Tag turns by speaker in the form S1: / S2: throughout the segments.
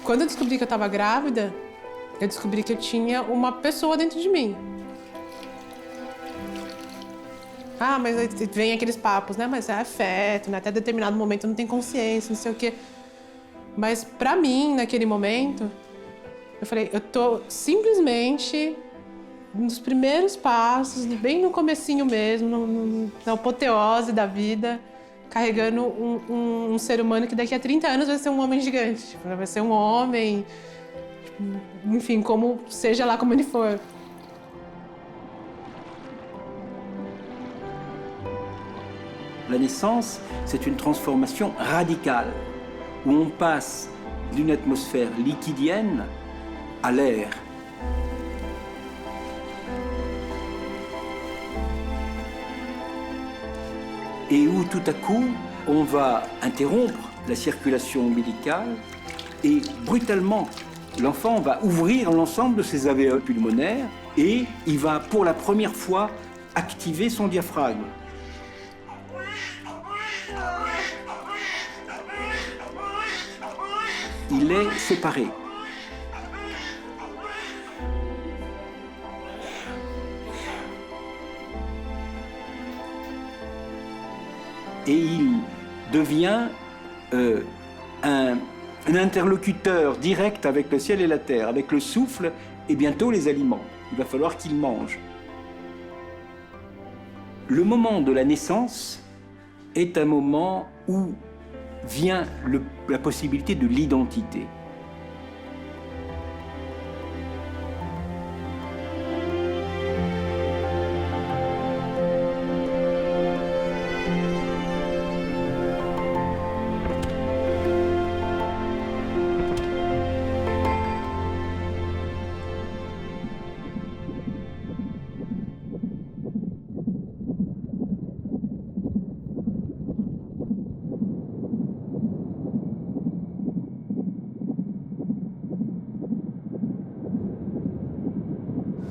S1: Quando eu descobri que eu estava grávida, eu descobri que eu tinha uma pessoa dentro de mim. Ah, mas aí vem aqueles papos, né? Mas é afeto, né? Até determinado momento não tem consciência, não sei o quê. Mas pra mim, naquele momento, eu falei, eu tô simplesmente nos primeiros passos, bem no comecinho mesmo, na apoteose da vida, carregando um ser humano que daqui a 30 anos vai ser um homem gigante. Tipo, vai ser um homem, tipo, enfim, como, seja lá como ele for.
S2: La naissance, c'est une transformation radicale, où on passe d'une atmosphère liquidienne à l'air. Et où tout à coup, on va interrompre la circulation ombilicale et brutalement, l'enfant va ouvrir l'ensemble de ses alvéoles pulmonaires et il va pour la première fois activer son diaphragme. Il est séparé. Et il devient un interlocuteur direct avec le ciel et la terre, avec le souffle et bientôt les aliments. Il va falloir qu'il mange. Le moment de la naissance est un moment où vient la possibilité de l'identité.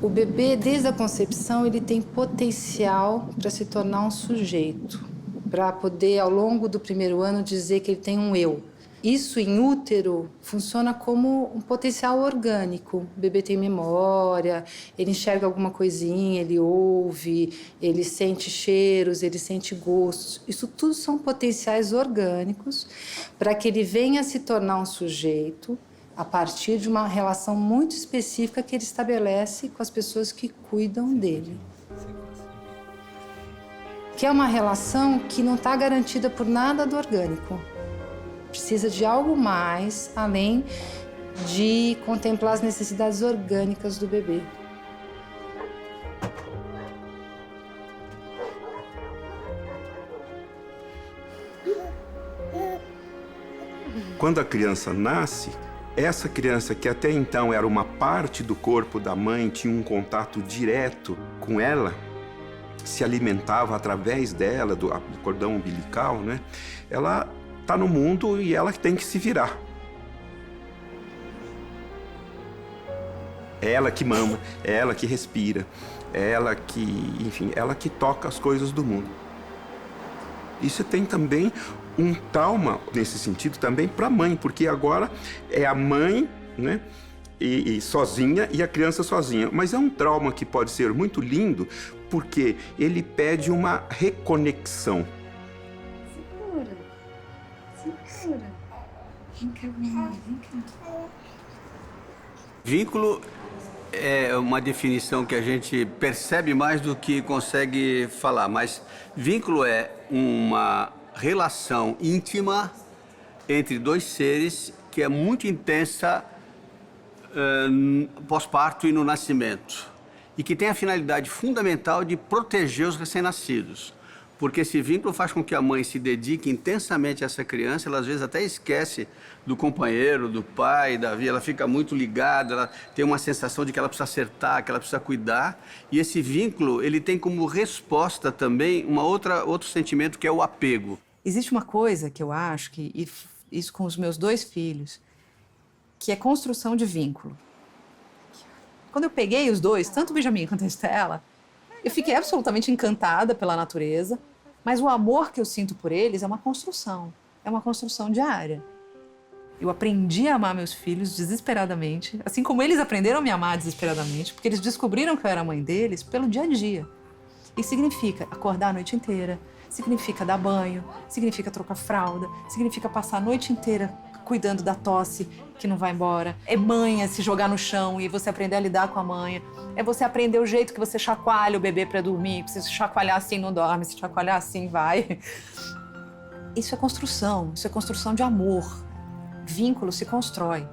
S3: O bebê, desde a concepção, ele tem potencial para se tornar um sujeito, para poder, ao longo do primeiro ano, dizer que ele tem um eu. Isso, em útero, funciona como um potencial orgânico. O bebê tem memória, ele enxerga alguma coisinha, ele ouve, ele sente cheiros, ele sente gostos. Isso tudo são potenciais orgânicos para que ele venha a se tornar um sujeito a partir de uma relação muito específica que ele estabelece com as pessoas que cuidam dele. Que é uma relação que não está garantida por nada do orgânico. Precisa de algo mais, além de contemplar as necessidades orgânicas do bebê.
S4: Quando a criança nasce, essa criança que até então era uma parte do corpo da mãe, tinha um contato direto com ela, se alimentava através dela, do cordão umbilical, né? Ela está no mundo e ela tem que se virar. É ela que mama, é ela que respira, é ela que, enfim, ela que toca as coisas do mundo. Isso tem também um trauma, nesse sentido, também para a mãe, porque agora é a mãe, né, e sozinha e a criança sozinha. Mas é um trauma que pode ser muito lindo, porque ele pede uma reconexão.
S3: Segura. Vem cá, menina, vem cá.
S5: Vínculo é uma definição que a gente percebe mais do que consegue falar, mas vínculo é uma relação íntima entre dois seres que é muito intensa pós-parto e no nascimento e que tem a finalidade fundamental de proteger os recém-nascidos. Porque esse vínculo faz com que a mãe se dedique intensamente a essa criança, ela às vezes até esquece do companheiro, do pai, da vida, ela fica muito ligada, ela tem uma sensação de que ela precisa acertar, que ela precisa cuidar. E esse vínculo, ele tem como resposta também outro sentimento que é o apego.
S6: Existe uma coisa que eu acho que, e isso com os meus dois filhos, que é construção de vínculo. Quando eu peguei os dois, tanto o Benjamin quanto a Estela, eu fiquei absolutamente encantada pela natureza, mas o amor que eu sinto por eles é uma construção diária. Eu aprendi a amar meus filhos desesperadamente, assim como eles aprenderam a me amar desesperadamente, porque eles descobriram que eu era a mãe deles pelo dia a dia. E significa acordar a noite inteira, significa dar banho, significa trocar fralda, significa passar a noite inteira cuidando da tosse que não vai embora. É manha se jogar no chão e você aprender a lidar com a manha. É você aprender o jeito que você chacoalha o bebê para dormir. Se chacoalhar assim não dorme, se chacoalhar assim vai. Isso é construção de amor. Vínculo se constrói.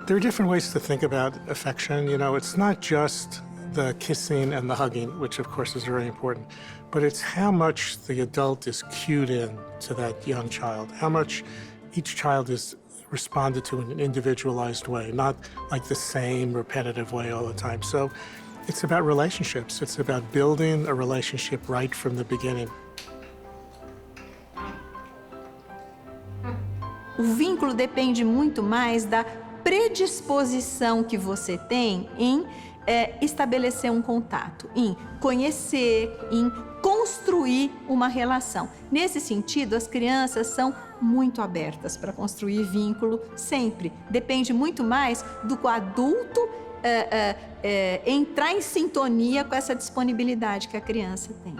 S7: There are different ways to think about affection. You know, it's not just the kissing and the hugging, which of course is very important, but it's how much the adult is cued in to that young child, how much each child is responded to in an individualized way, not like the same repetitive way all the time. So it's about relationships. It's about building a relationship right from the beginning.
S8: O vínculo depende muito mais da predisposição que você tem em estabelecer um contato, em conhecer, em construir uma relação. Nesse sentido, as crianças são muito abertas para construir vínculo sempre. Depende muito mais do adulto entrar em sintonia com essa disponibilidade que a criança tem.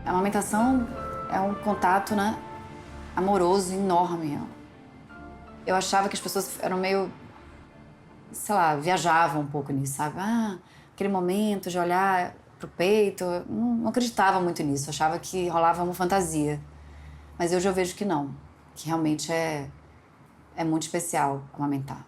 S9: A amamentação é um contato, né, amoroso enorme. Eu achava que as pessoas eram meio, sei lá, viajavam um pouco nisso, sabe? Aquele momento de olhar pro peito, não acreditava muito nisso, achava que rolava uma fantasia. Mas hoje eu vejo que não, que realmente é muito especial amamentar.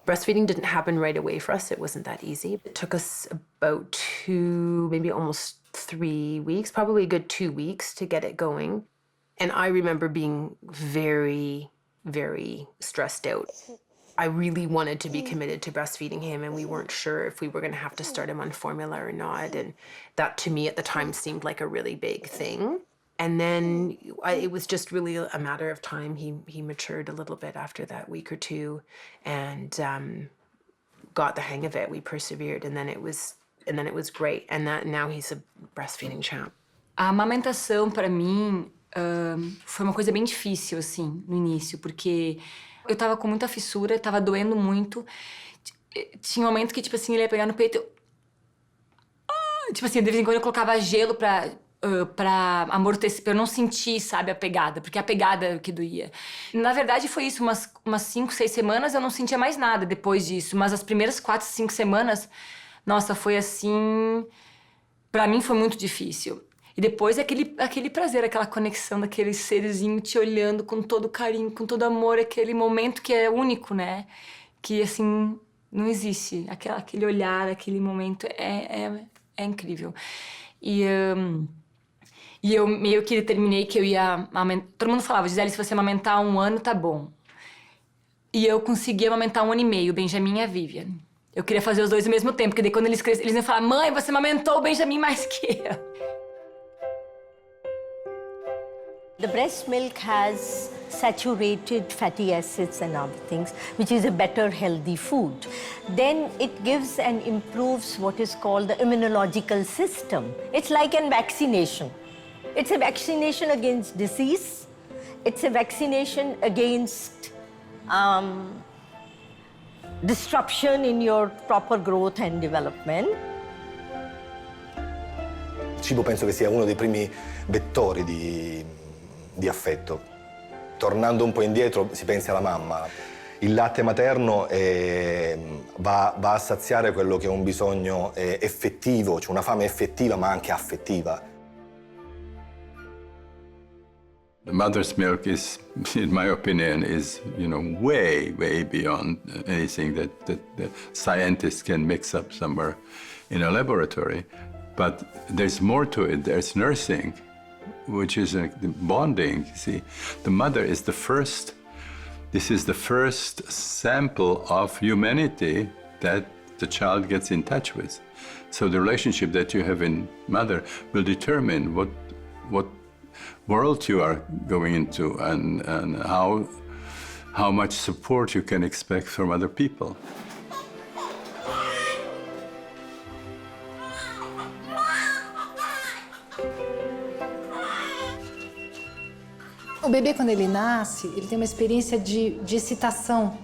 S10: Breastfeeding didn't happen right away for us. It wasn't that easy. It took us about 2, maybe almost 3 weeks, probably a good 2 weeks to get it going. And I remember being very, very stressed out. I really wanted to be committed to breastfeeding him, and we weren't sure if we were going to have to start him on formula or not. And that, to me, at the time, seemed like a really big thing. And then it was just really a matter of time. He matured a little bit after that week or two, and got the hang of it. We persevered, and then it was great. And now he's a breastfeeding champ.
S11: A amamentação para mim foi uma coisa bem difícil assim no início, porque eu tava com muita fissura, tava doendo muito. Tinha um momento que tipo assim ele ia pegar no peito, tipo assim, de vez em quando eu colocava gelo pra amortecer, pra eu não sentir, sabe, a pegada, porque a pegada que doía. Na verdade foi isso, umas 5, 6 semanas eu não sentia mais nada depois disso, mas as primeiras 4, 5 semanas, nossa, foi assim, pra mim foi muito difícil. E depois aquele prazer, aquela conexão daquele serzinho te olhando com todo carinho, com todo amor, aquele momento que é único, né? Que assim, não existe. Aquele olhar, aquele momento é incrível. E eu meio que determinei que eu ia amamentar. Todo mundo falava, Gisele, se você amamentar 1 ano, tá bom. E eu consegui amamentar 1 ano e meio, o Benjamin e a Vivian. Eu queria fazer os dois ao mesmo tempo, porque daí quando eles crescem, eles iam falar, mãe, você amamentou o Benjamin mais que eu.
S12: The breast milk has saturated fatty acids and other things, which is a better healthy food. Then it gives and improves what is called the immunological system. It's like a vaccination. It's a vaccination against disease. It's a vaccination against disruption in your proper growth and development.
S13: Il cibo penso che sia uno dei primi vettori di affetto. Tornando un po' indietro, si pensi alla mamma. Il latte materno va a saziare quello che è un bisogno effettivo, cioè una fame effettiva ma anche affettiva.
S14: The mother's milk is, in my opinion, is way beyond anything that scientists can mix up somewhere in a laboratory. But there's more to it. There's nursing. which is the bonding. See, the mother is the first. This is the first sample of humanity that the child gets in touch with. So the relationship that you have in mother will determine what world you are going into and how much support you can expect from other people.
S3: O bebê, quando ele nasce, ele tem uma experiência de excitação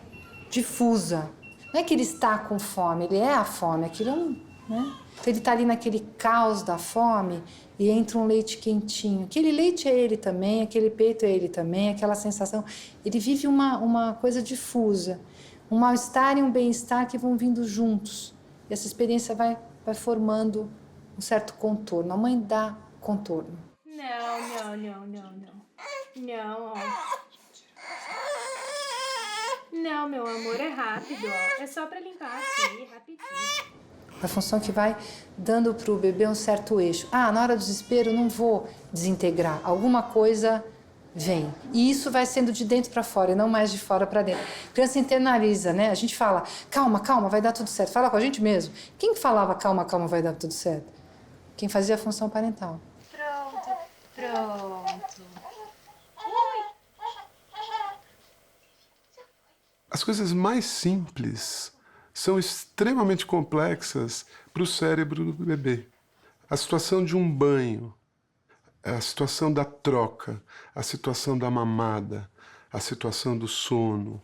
S3: difusa. Não é que ele está com fome, ele é a fome, aquilo é um... Né? Então ele está ali naquele caos da fome e entra um leite quentinho. Aquele leite é ele também, aquele peito é ele também, aquela sensação. Ele vive uma coisa difusa, um mal-estar e um bem-estar que vão vindo juntos. E essa experiência vai formando um certo contorno. A mãe dá contorno.
S15: Não. Não, meu amor, é rápido, ó. É só pra limpar aqui, rapidinho.
S3: A função que vai dando para o bebê um certo eixo. Ah, na hora do desespero eu não vou desintegrar. Alguma coisa vem. E isso vai sendo de dentro para fora e não mais de fora para dentro. A criança internaliza, né? A gente fala, calma, calma, vai dar tudo certo. Fala com a gente mesmo. Quem falava calma, calma, vai dar tudo certo? Quem fazia a função parental.
S15: Pronto.
S16: As coisas mais simples são extremamente complexas para o cérebro do bebê. A situação de um banho, a situação da troca, a situação da mamada, a situação do sono.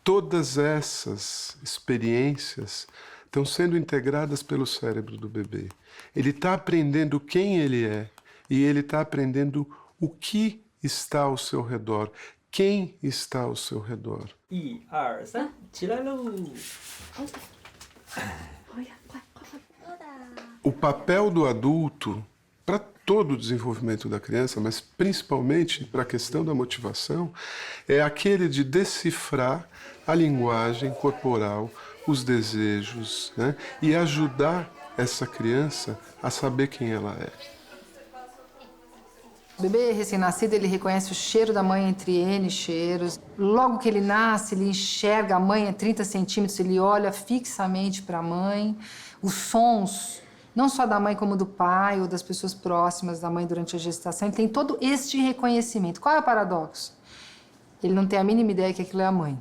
S16: Todas essas experiências estão sendo integradas pelo cérebro do bebê. Ele está aprendendo quem ele é e ele está aprendendo o que está ao seu redor. Quem está ao seu redor?
S17: 1、2、3，起来喽！
S16: O papel do adulto, para todo o desenvolvimento da criança, mas principalmente para a questão da motivação, é aquele de decifrar a linguagem corporal, os desejos, né? E ajudar essa criança a saber quem ela é.
S3: O bebê recém-nascido, ele reconhece o cheiro da mãe entre N cheiros. Logo que ele nasce, ele enxerga a mãe a 30 centímetros, ele olha fixamente para a mãe. Os sons, não só da mãe como do pai ou das pessoas próximas da mãe durante a gestação, ele tem todo este reconhecimento. Qual é o paradoxo? Ele não tem a mínima ideia que aquilo é a mãe.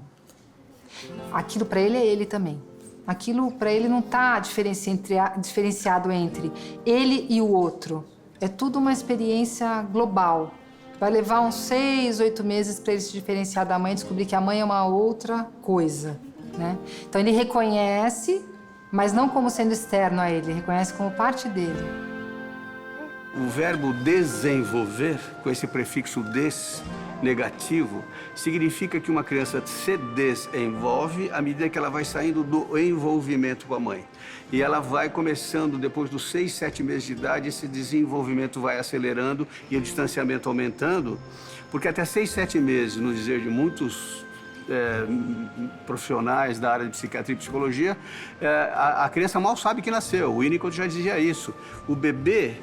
S3: Aquilo para ele é ele também. Aquilo para ele não está diferenciado entre ele e o outro. É tudo uma experiência global. Vai levar uns 6, 8 meses para ele se diferenciar da mãe e descobrir que a mãe é uma outra coisa, né? Então ele reconhece, mas não como sendo externo a ele, reconhece como parte dele.
S5: O verbo desenvolver, com esse prefixo des negativo, significa que uma criança se desenvolve à medida que ela vai saindo do envolvimento com a mãe. E ela vai começando, depois dos 6, 7 meses de idade, esse desenvolvimento vai acelerando e o distanciamento aumentando, porque até 6, 7 meses, no dizer de muitos profissionais da área de psiquiatria e psicologia, a criança mal sabe que nasceu. O Winnicott já dizia isso. O bebê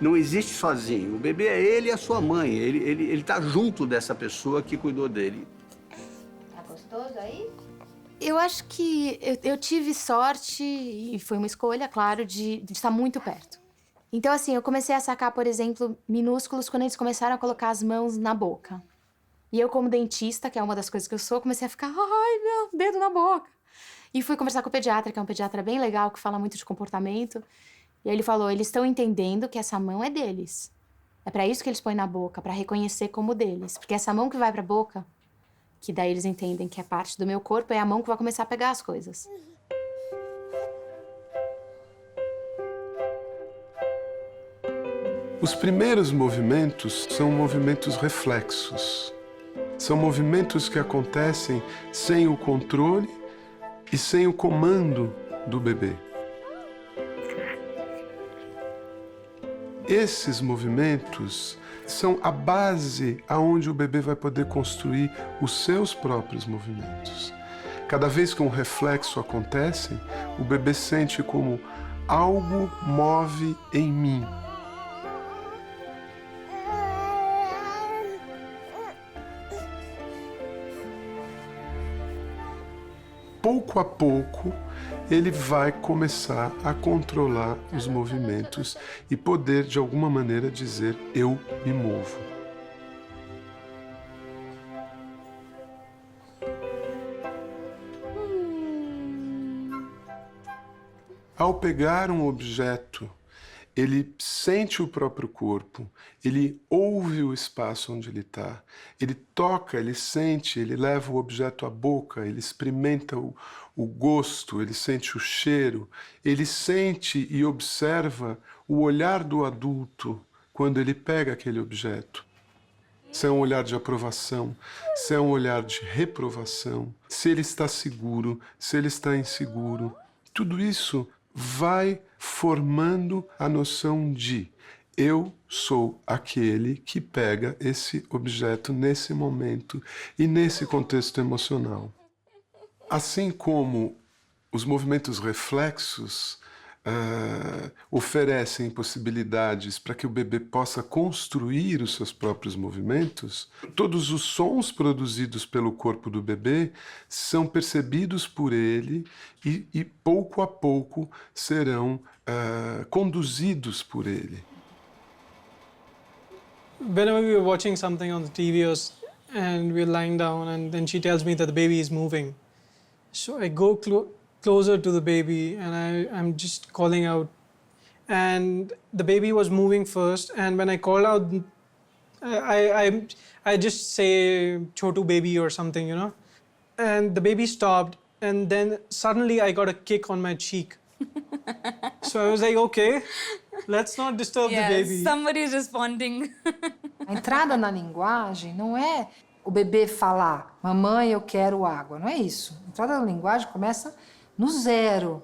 S5: não existe sozinho. O bebê é ele e a sua mãe. Ele está junto dessa pessoa que cuidou dele.
S15: Tá gostoso aí?
S18: Eu acho que eu tive sorte, e foi uma escolha, claro, de estar muito perto. Então, assim, eu comecei a sacar, por exemplo, minúsculos quando eles começaram a colocar as mãos na boca. E eu, como dentista, que é uma das coisas que eu sou, comecei a ficar, ai, meu, dedo na boca. E fui conversar com o pediatra, que é um pediatra bem legal, que fala muito de comportamento. E aí ele falou, eles estão entendendo que essa mão é deles. É para isso que eles põem na boca, para reconhecer como deles. Porque essa mão que vai para a boca, que daí eles entendem que é parte do meu corpo, é a mão que vai começar a pegar as coisas.
S16: Os primeiros movimentos são movimentos reflexos. São movimentos que acontecem sem o controle e sem o comando do bebê. Esses movimentos são a base aonde o bebê vai poder construir os seus próprios movimentos. Cada vez que um reflexo acontece, o bebê sente como algo move em mim. pouco a pouco, ele vai começar a controlar os movimentos e poder, de alguma maneira, dizer: eu me movo. Ao pegar um objeto, ele sente o próprio corpo, ele ouve o espaço onde ele está, ele toca, ele sente, ele leva o objeto à boca, ele experimenta o gosto, ele sente o cheiro, ele sente e observa o olhar do adulto quando ele pega aquele objeto. Se é um olhar de aprovação, se é um olhar de reprovação, se ele está seguro, se ele está inseguro. Tudo isso vai formando a noção de eu sou aquele que pega esse objeto nesse momento e nesse contexto emocional. Assim como os movimentos reflexos oferecem possibilidades para que o bebê possa construir os seus próprios movimentos, todos os sons produzidos pelo corpo do bebê são percebidos por ele e pouco a pouco serão conduzidos por ele.
S19: Whenever we were watching something on the TV and we're lying down and then she tells me that the baby is moving, so I go closer to the baby and I'm just calling out, and the baby was moving first, and when I called out, I just say "Chotu baby" or something, you know, and the baby stopped, and then suddenly I got a kick on my cheek. So I was like, okay, let's not disturb the baby.
S11: Somebody's responding.
S3: A entrada na linguagem não é o bebê falar: mamãe, eu quero água. Não é isso. A entrada na linguagem começa no zero.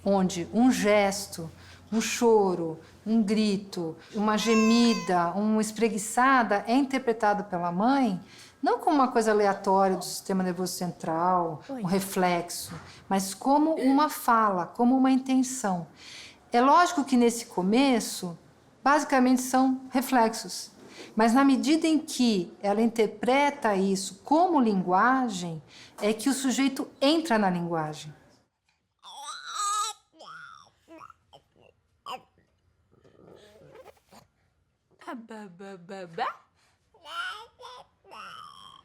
S3: Onde um gesto, um choro, um grito, uma gemida, uma espreguiçada é interpretado pela mãe não como uma coisa aleatória do sistema nervoso central, um reflexo, mas como uma fala, como uma intenção. É lógico que nesse começo, basicamente são reflexos. Mas na medida em que ela interpreta isso como linguagem, é que o sujeito entra na linguagem.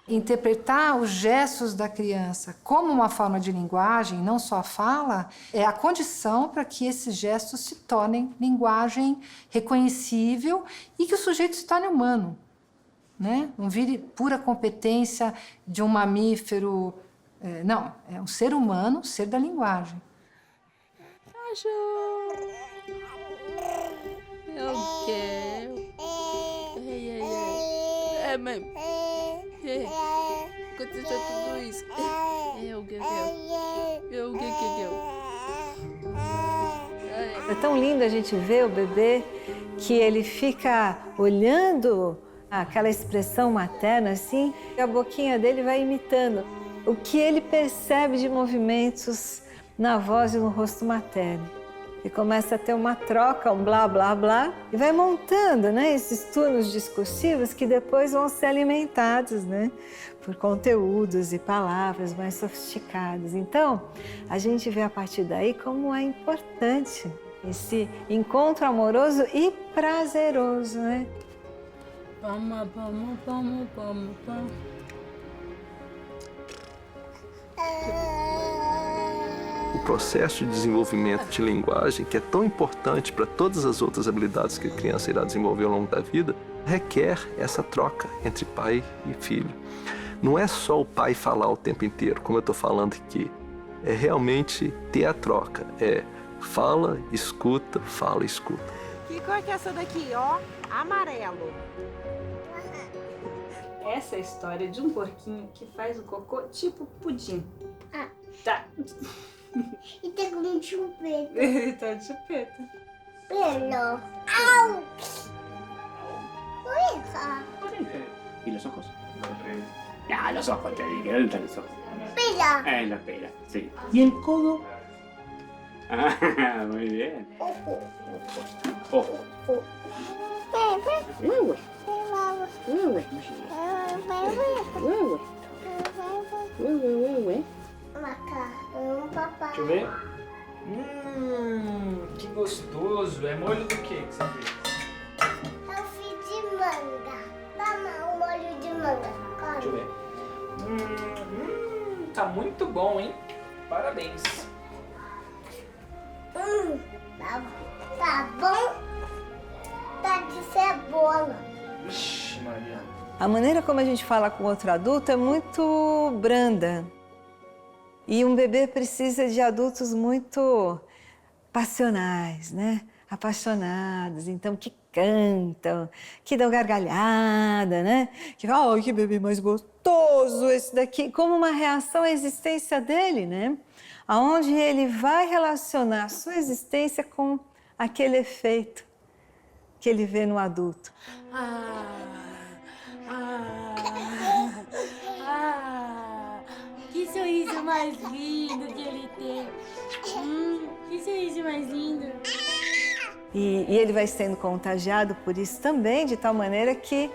S3: Interpretar os gestos da criança como uma forma de linguagem, não só a fala, é a condição para que esses gestos se tornem linguagem reconhecível e que o sujeito se torne humano, né? Não vire pura competência de um mamífero. Não, é um ser humano, um ser da linguagem.
S20: Eu quero. Mãe. Aconteceu tudo isso.
S8: É tão lindo a gente ver o bebê que ele fica olhando aquela expressão materna assim, e a boquinha dele vai imitando o que ele percebe de movimentos na voz e no rosto materno. E começa a ter uma troca, um blá, blá, blá, e vai montando, né, esses turnos discursivos que depois vão ser alimentados, né, por conteúdos e palavras mais sofisticadas. Então, a gente vê a partir daí como é importante esse encontro amoroso e prazeroso, né?
S21: O processo de desenvolvimento de linguagem, que é tão importante para todas as outras habilidades que a criança irá desenvolver ao longo da vida, requer essa troca entre pai e filho. Não é só o pai falar o tempo inteiro, como eu estou falando aqui. É realmente ter a troca. É fala, escuta, fala, escuta.
S22: Que cor que é essa daqui, ó? Amarelo.
S23: Essa é a história de um porquinho que faz o cocô tipo pudim.
S22: Ah.
S23: Tá.
S22: E tem um chupeta.
S23: Ele tá de chupeta.
S22: Pelo. Au! Oiga.
S24: ¿Y los ojos? Ah, los ojos, te dije, ¿dónde están los ojos?
S22: Pela.
S24: La pela, sí. ¿Y el codo? Ah, muy bien.
S22: Ojo.
S24: Ojo.
S22: Macarrão, papai.
S17: Deixa eu ver. Que gostoso. É molho do que você fez?
S22: Eu fiz de manga. Toma o molho de manga.
S17: Deixa eu ver. Tá muito bom, hein? Parabéns.
S22: Tá bom? Tá de cebola.
S17: Ixi, Maria.
S1: A maneira como a gente fala com outro adulto é muito branda. E um bebê precisa de adultos muito passionais, né? Apaixonados, então que cantam, que dão gargalhada, né? Que falam, oh, que bebê mais gostoso esse daqui, como uma reação à existência dele, né? Aonde ele vai relacionar a sua existência com aquele efeito que ele vê no adulto.
S22: Que sorriso mais lindo que ele tem. Que sorriso mais lindo.
S1: E ele vai sendo contagiado por isso também, de tal maneira que,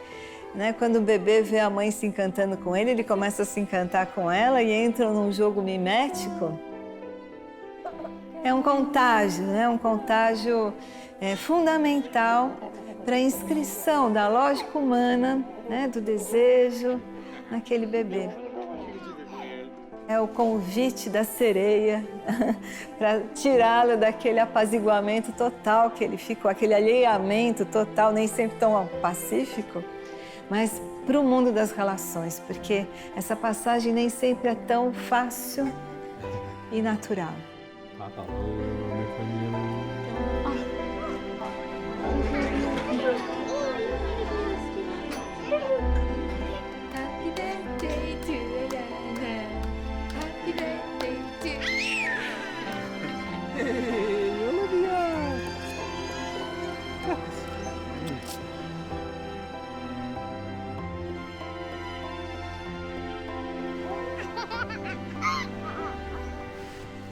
S1: né, quando o bebê vê a mãe se encantando com ele, ele começa a se encantar com ela e entra num jogo mimético. É um contágio, né? Um contágio fundamental para a inscrição da lógica humana, né, do desejo naquele bebê. É o convite da sereia para tirá-lo daquele apaziguamento total que ele ficou, aquele alheamento total, nem sempre tão pacífico, mas para o mundo das relações, porque essa passagem nem sempre é tão fácil e natural.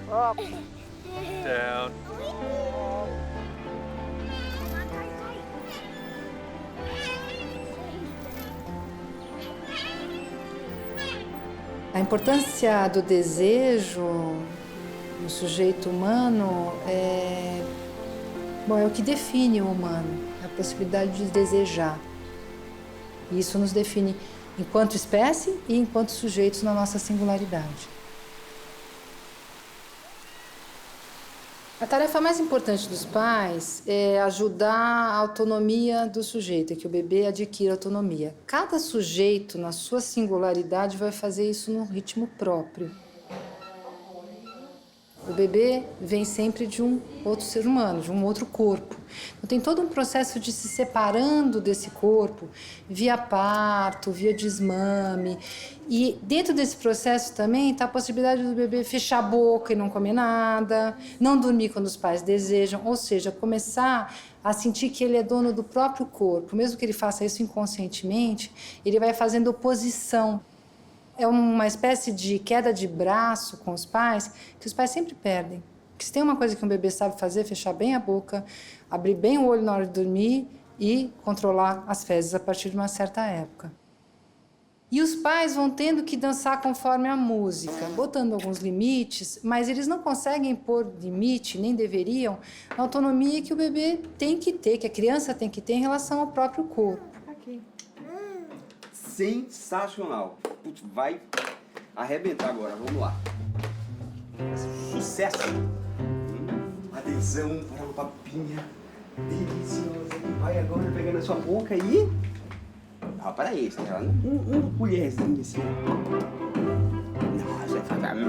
S22: Up.
S21: Down.
S3: A importância do desejo no sujeito humano é o que define o humano, a possibilidade de desejar. E isso nos define enquanto espécie e enquanto sujeitos na nossa singularidade. A tarefa mais importante dos pais é ajudar a autonomia do sujeito, é que o bebê adquira autonomia. Cada sujeito, na sua singularidade, vai fazer isso num ritmo próprio. O bebê vem sempre de um outro ser humano, de um outro corpo. Então, tem todo um processo de se separando desse corpo via parto, via desmame. E dentro desse processo também está a possibilidade do bebê fechar a boca e não comer nada, não dormir quando os pais desejam, ou seja, começar a sentir que ele é dono do próprio corpo. Mesmo que ele faça isso inconscientemente, ele vai fazendo oposição. É uma espécie de queda de braço com os pais que os pais sempre perdem. Porque se tem uma coisa que um bebê sabe fazer, é fechar bem a boca, abrir bem o olho na hora de dormir e controlar as fezes a partir de uma certa época. E os pais vão tendo que dançar conforme a música, botando alguns limites, mas eles não conseguem pôr limite, nem deveriam, na autonomia que o bebê tem que ter, que a criança tem que ter em relação ao próprio corpo.
S2: Sensacional. Putz, vai arrebentar agora. Vamos lá. Sucesso. Adesão para uma papinha deliciosa que vai agora pegar na sua boca e... Ah, para isso, né? Uma colherzinha assim. Nossa, vai fazer...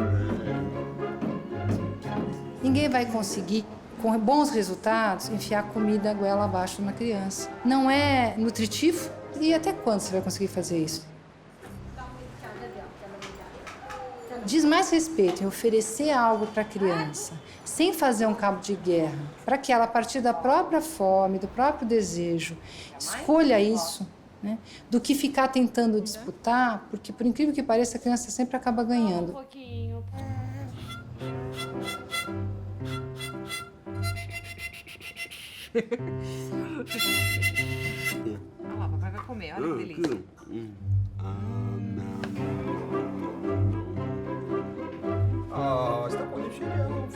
S3: Ninguém vai conseguir, com bons resultados, enfiar comida goela abaixo de uma criança. Não é nutritivo. E até quando você vai conseguir fazer isso? Diz mais respeito em oferecer algo para a criança, sem fazer um cabo de guerra, para que ela, a partir da própria fome, do próprio desejo, escolha isso, né? Do que ficar tentando disputar, porque, por incrível que pareça, a criança sempre acaba ganhando.
S22: Um pouquinho.
S4: comer, olha que delícia.
S2: Oh, você tá com o cheirão.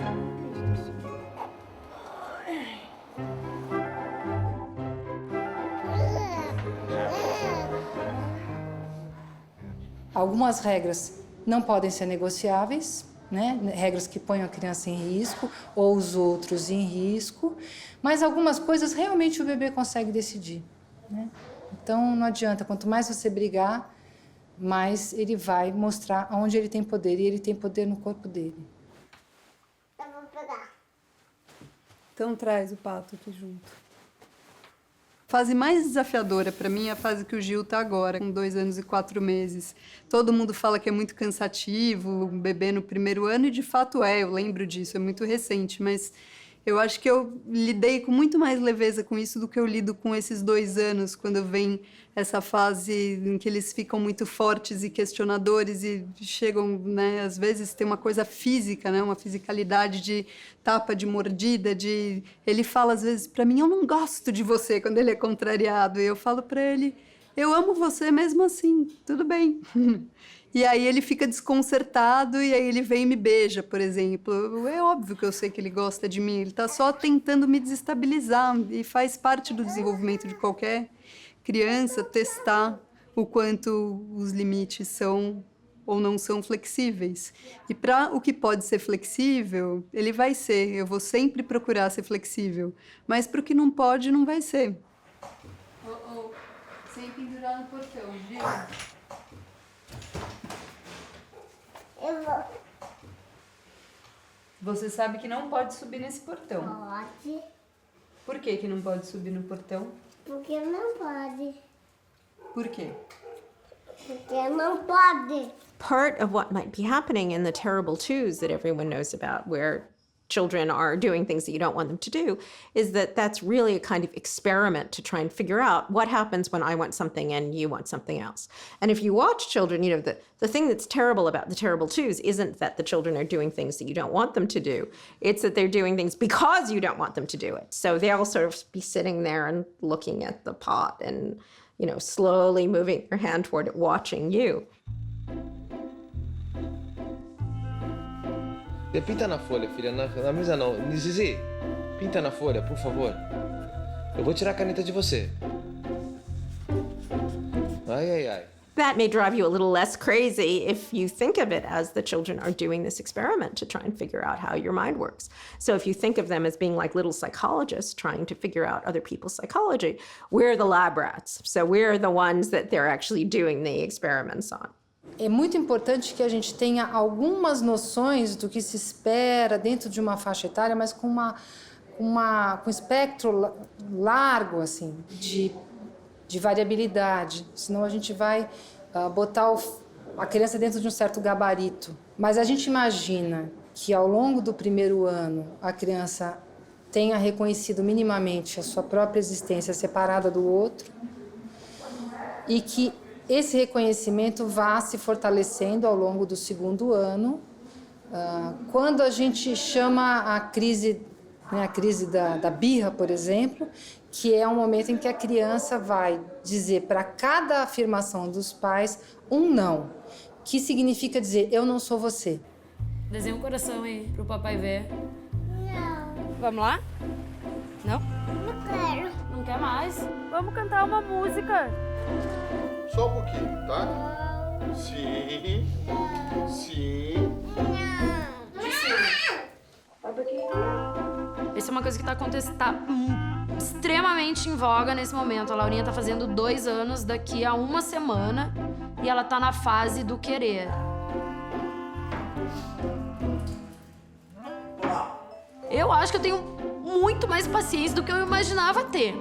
S3: Algumas regras não podem ser negociáveis, né? Regras que ponham a criança em risco ou os outros em risco, mas algumas coisas realmente o bebê consegue decidir, né? Então não adianta, quanto mais você brigar, mais ele vai mostrar onde ele tem poder, e ele tem poder no corpo dele.
S6: Então traz o pato aqui junto. A fase mais desafiadora para mim é a fase que o Gil tá agora, com 2 anos e 4 meses. Todo mundo fala que é muito cansativo, um bebê no primeiro ano, e de fato eu lembro disso, é muito recente, mas eu acho que eu lidei com muito mais leveza com isso do que eu lido com esses 2 anos, quando vem essa fase em que eles ficam muito fortes e questionadores e chegam, né, às vezes tem uma coisa física, né, uma fisicalidade de tapa, de mordida, de... Ele fala às vezes para mim, eu não gosto de você, quando ele é contrariado, e eu falo para ele, eu amo você mesmo assim, tudo bem. E aí ele fica desconcertado e aí ele vem e me beija, por exemplo. É óbvio que eu sei que ele gosta de mim, ele está só tentando me desestabilizar, e faz parte do desenvolvimento de qualquer criança testar o quanto os limites são ou não são flexíveis. E para o que pode ser flexível, ele vai ser. Eu vou sempre procurar ser flexível. Mas para o que não pode, não vai ser. Sem pendurar no portão, viu?
S12: Eu vou.
S6: Você sabe que não pode subir nesse portão.
S12: Pode.
S6: Por que não pode subir no portão?
S12: Porque não pode.
S6: Por quê?
S12: Porque não pode.
S8: Part of what might be happening in the terrible twos that everyone knows about, where children are doing things that you don't want them to do, is that that's really a kind of experiment to try and figure out what happens when I want something and you want something else. And if you watch children, you know, the thing that's terrible about the terrible twos isn't that the children are doing things that you don't want them to do. It's that they're doing things because you don't want them to do it. So they'll sort of be sitting there and looking at the pot and, you know, slowly moving their hand toward it, watching you.
S7: Pinta na folha, filha, na mesa não. Zizi, pinta na folha, por favor. Eu vou tirar a caneta de você. Ai, ai, ai.
S8: That may drive you a little less crazy if you think of it as the children are doing this experiment to try and figure out how your mind works. So if you think of them as being like little psychologists trying to figure out other people's psychology, we're the lab rats. So we're the ones that they're actually doing the experiments on.
S3: É muito importante que a gente tenha algumas noções do que se espera dentro de uma faixa etária, mas com um espectro largo, assim, de variabilidade. Senão a gente vai botar a criança dentro de um certo gabarito. Mas a gente imagina que ao longo do primeiro ano a criança tenha reconhecido minimamente a sua própria existência separada do outro e que esse reconhecimento vá se fortalecendo ao longo do segundo ano. Quando a gente chama a crise, né, a crise da birra, por exemplo, que é um momento em que a criança vai dizer para cada afirmação dos pais um não, que significa dizer eu não sou você.
S22: Desenha um coração aí pro papai ver.
S12: Não.
S22: Vamos lá? Não?
S12: Não quero.
S22: Não quer mais? Vamos cantar uma música.
S9: Só um pouquinho, tá? Sim. Sim.
S22: Essa é uma coisa que tá acontecendo, tá extremamente em voga nesse momento. A Laurinha tá fazendo 2 anos daqui a 1 semana e ela tá na fase do querer. Eu acho que eu tenho muito mais paciência do que eu imaginava ter.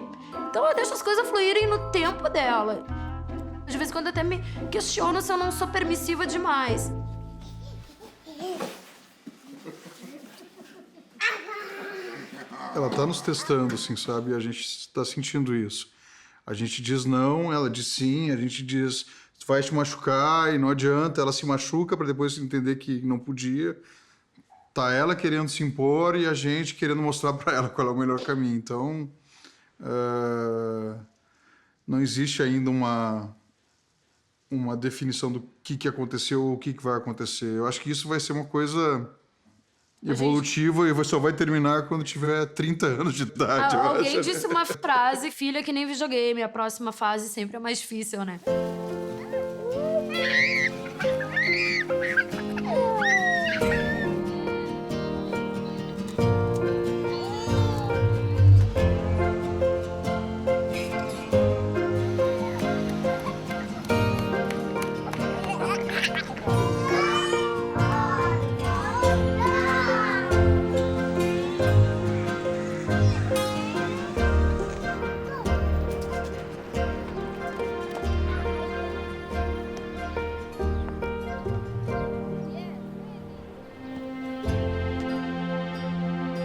S22: Então eu deixo as coisas fluírem no tempo dela. De vez em quando eu até me questiono se eu não sou permissiva demais.
S25: Ela tá nos testando, assim, sabe? A gente está sentindo isso. A gente diz não, ela diz sim, a gente diz vai te machucar e não adianta, ela se machuca para depois entender que não podia. Tá ela querendo se impor e a gente querendo mostrar para ela qual é o melhor caminho. Então, Não existe ainda uma definição do que aconteceu ou o que vai acontecer. Eu acho que isso vai ser uma coisa evolutiva e só vai terminar quando tiver 30 anos de idade.
S22: Alguém disse uma frase, filha que nem videogame, a próxima fase sempre é mais difícil, né?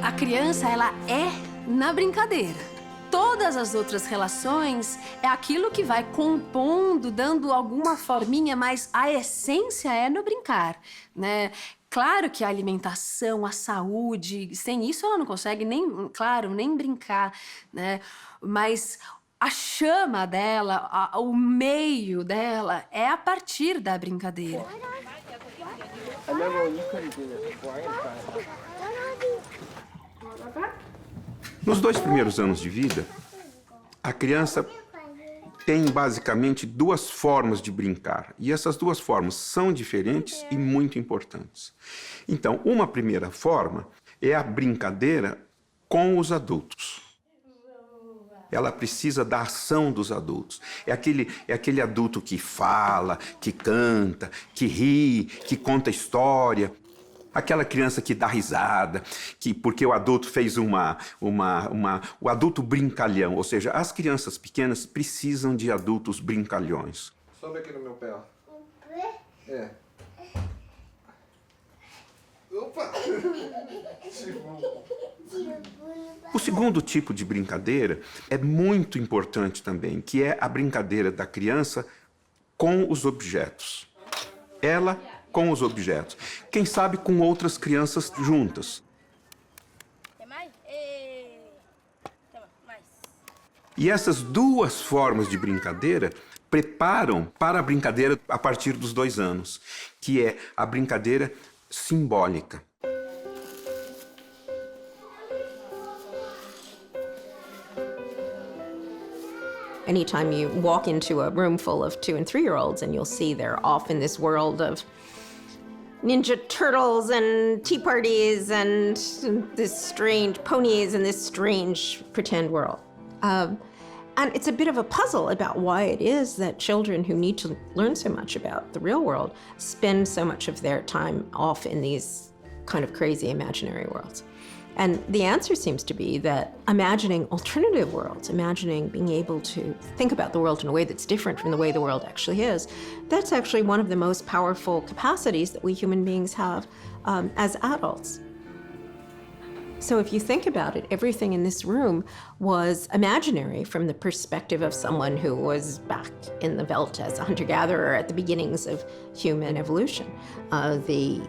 S4: A criança, ela é na brincadeira. Todas as outras relações é aquilo que vai compondo, dando alguma forminha, mas a essência é no brincar, né? Claro que a alimentação, a saúde, sem isso ela não consegue nem, claro, nem brincar, né? Mas a chama dela, o meio dela é a partir da brincadeira.
S2: Nos 2 primeiros anos de vida, a criança tem basicamente 2 formas de brincar. E essas 2 formas são diferentes e muito importantes. Então, uma primeira forma é a brincadeira com os adultos. Ela precisa da ação dos adultos. É aquele adulto que fala, que canta, que ri, que conta história. Aquela criança que dá risada, porque o adulto fez o adulto brincalhão. Ou seja, as crianças pequenas precisam de adultos brincalhões.
S7: Sobe aqui no meu pé, ó. É. Opa!
S2: O segundo tipo de brincadeira é muito importante também, que é a brincadeira da criança com os objetos. Ela com os objetos. Quem sabe com outras crianças juntas. E essas 2 formas de brincadeira preparam para a brincadeira a partir dos 2 anos, que é a brincadeira simbólica.
S5: Anytime you walk into a room full of 2- and 3-year-olds and you'll see they're off in this world of Ninja Turtles and tea parties and this strange ponies and this strange pretend world. And it's a bit of a puzzle about why it is that children who need to learn so much about the real world spend so much of their time off in these kind of crazy imaginary worlds. And the answer seems to be that imagining alternative worlds, imagining being able to think about the world in a way that's different from the way the world actually is, that's actually one of the most powerful capacities that we human beings have as adults. So if you think about it, everything in this room was imaginary from the perspective of someone who was back in the veldt as a hunter-gatherer at the beginnings of human evolution. The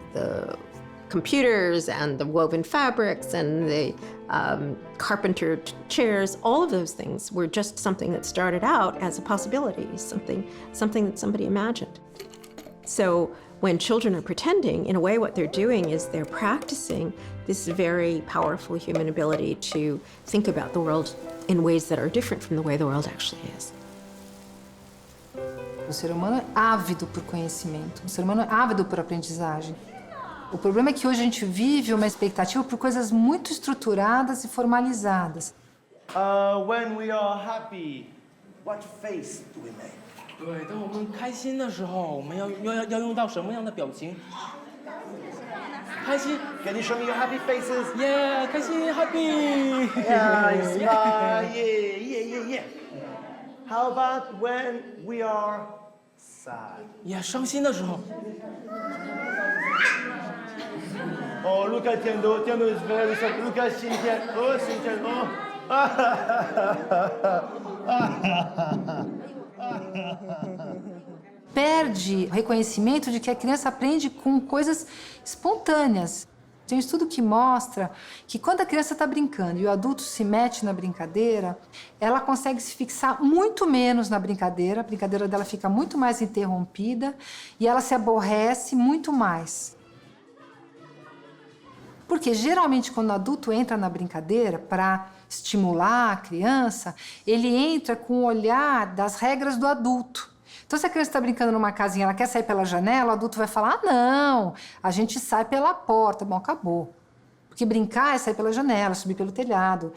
S5: computers and the woven fabrics and the carpenter chairs, all of those things were just something that started out as a possibility, something that somebody imagined. So when children are pretending, in a way what they're doing is they're practicing this very powerful human ability to think about the world in ways that are different from the way the world actually is.
S3: O ser humano é ávido por conhecimento, o ser humano é ávido por aprendizagem. O problema é que hoje a gente vive uma expectativa por coisas muito estruturadas e formalizadas.
S10: When we are happy, what face do we make?
S17: 对，当我们开心的时候，我们要用到什么样的表情？开心。
S10: Can you show me your happy faces?
S17: Yeah， 开心 ，happy。Yeah,
S10: smile. Yeah. How about when we are sad?
S17: Yeah， 伤心的时候。
S10: Oh, look at Tiendo. Tiendo is very sad. Look at Xintian. Oh, Xintian.
S3: Perde o reconhecimento de que a criança aprende com coisas espontâneas. Tem um estudo que mostra que quando a criança está brincando e o adulto se mete na brincadeira, ela consegue se fixar muito menos na brincadeira, a brincadeira dela fica muito mais interrompida e ela se aborrece muito mais. Porque geralmente quando o adulto entra na brincadeira para estimular a criança, ele entra com o olhar das regras do adulto. Então, se a criança está brincando numa casinha, ela quer sair pela janela, o adulto vai falar, ah, não, a gente sai pela porta. Bom, acabou. Porque brincar é sair pela janela, subir pelo telhado,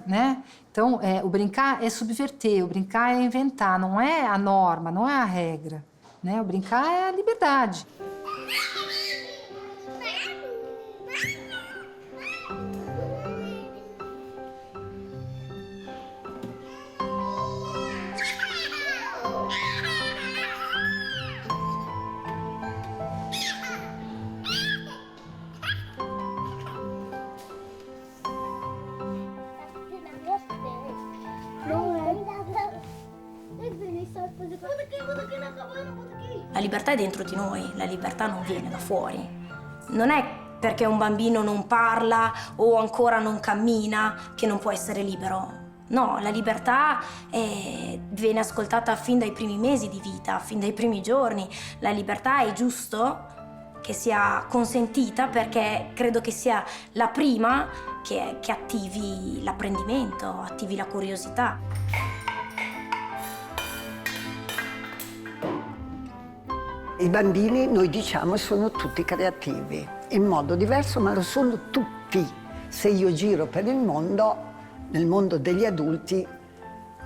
S3: né? Então, o brincar é subverter, o brincar é inventar, não é a norma, não é a regra, né? O brincar é a liberdade.
S13: La libertà è dentro di noi, la libertà non viene da fuori. Non è perché un bambino non parla o ancora non cammina che non può essere libero. No, la libertà viene ascoltata fin dai primi mesi di vita, fin dai primi giorni. La libertà è giusto che sia consentita perché credo che sia la prima che attivi l'apprendimento, attivi la curiosità.
S14: I bambini, noi diciamo, sono tutti creativi, in modo diverso, ma lo sono tutti. Se io giro per il mondo, nel mondo degli adulti,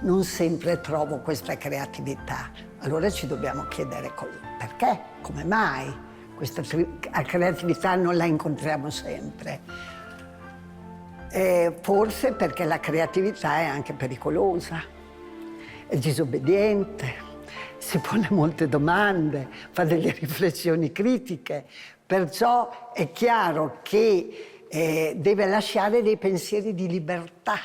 S14: non sempre trovo questa creatività. Allora ci dobbiamo chiedere perché, come mai questa creatività non la incontriamo sempre. Forse perché la creatività è anche pericolosa, è disobbediente, si pone molte domande, fa delle riflessioni critiche, perciò è chiaro che deve lasciare dei pensieri di libertà.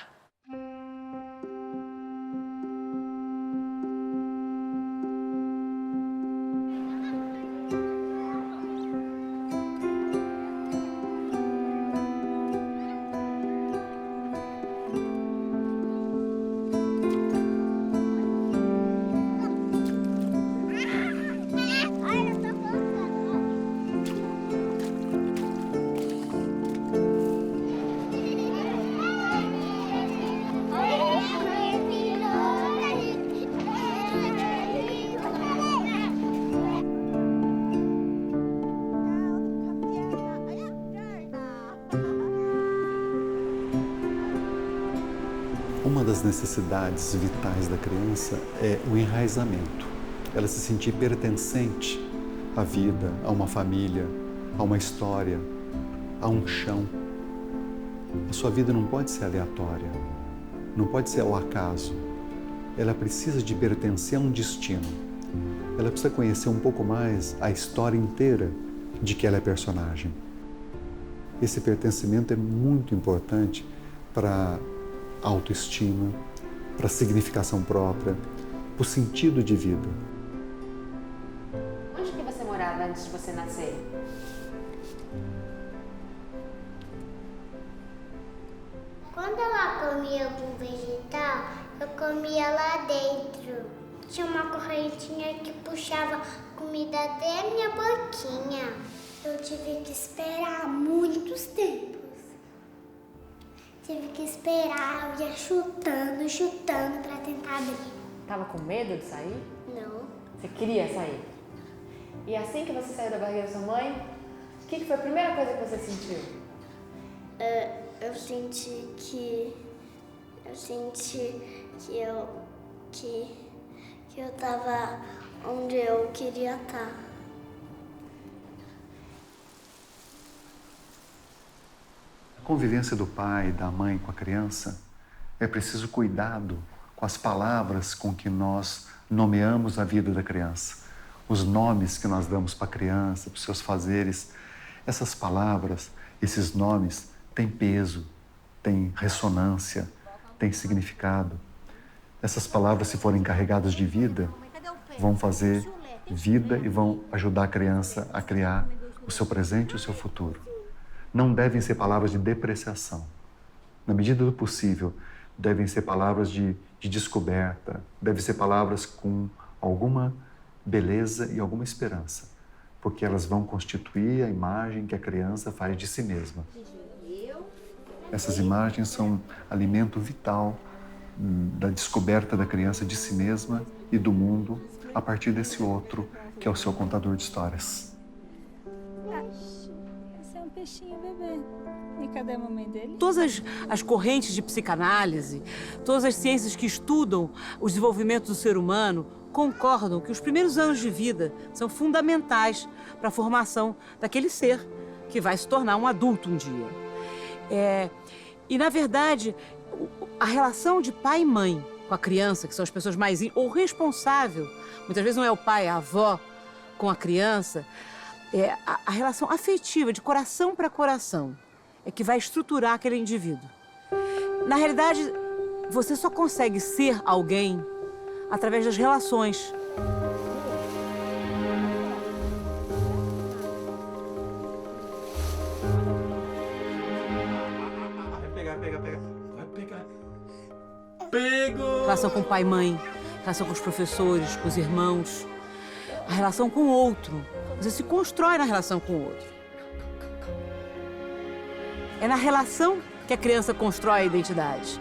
S15: Uma das necessidades vitais da criança é o enraizamento. Ela se sentir pertencente à vida, a uma família, a uma história, a um chão. A sua vida não pode ser aleatória, não pode ser ao acaso. Ela precisa de pertencer a um destino. Ela precisa conhecer um pouco mais a história inteira de que ela é personagem. Esse pertencimento é muito importante para a autoestima, para a significação própria, para o sentido de vida.
S16: Onde que você morava antes de você nascer?
S18: Quando ela comia algum vegetal, eu comia lá dentro. Tinha uma correntinha que puxava comida até a minha boquinha. Eu tive que esperar muitos tempos. Tive que esperar, eu ia chutando pra tentar abrir.
S16: Tava com medo de sair?
S18: Não.
S16: Você queria sair? E assim que você saiu da barriga da sua mãe, o que foi a primeira coisa que você sentiu?
S18: Eu senti que eu tava onde eu queria estar.
S15: A convivência do pai e da mãe com a criança é preciso cuidado com as palavras com que nós nomeamos a vida da criança, os nomes que nós damos para a criança, para os seus fazeres. Essas palavras, esses nomes têm peso, têm ressonância, têm significado. Essas palavras, se forem carregadas de vida, vão fazer vida e vão ajudar a criança a criar o seu presente e o seu futuro. não devem ser palavras de depreciação. Na medida do possível, devem ser palavras de descoberta, devem ser palavras com alguma beleza e alguma esperança, porque elas vão constituir a imagem que a criança faz de si mesma. Essas imagens são alimento vital da descoberta da criança de si mesma e do mundo a partir desse outro, que é o seu contador de histórias.
S11: Esse é um peixinho bebê. E cadê a mamãe dele?
S19: Todas as correntes de psicanálise, todas as ciências que estudam o desenvolvimento do ser humano concordam que os primeiros anos de vida são fundamentais para a formação daquele ser que vai se tornar um adulto um dia. E, na verdade, a relação de pai e mãe com a criança, que são as pessoas mais... ou responsável, muitas vezes não é o pai, é a avó com a criança, a relação afetiva, de coração para coração, é que vai estruturar aquele indivíduo. Na realidade, você só consegue ser alguém através das relações.
S17: Pego!
S19: Relação com pai e mãe, relação com os professores, com os irmãos, a relação com o outro. Você se constrói na relação com o outro. É na relação que a criança constrói a identidade.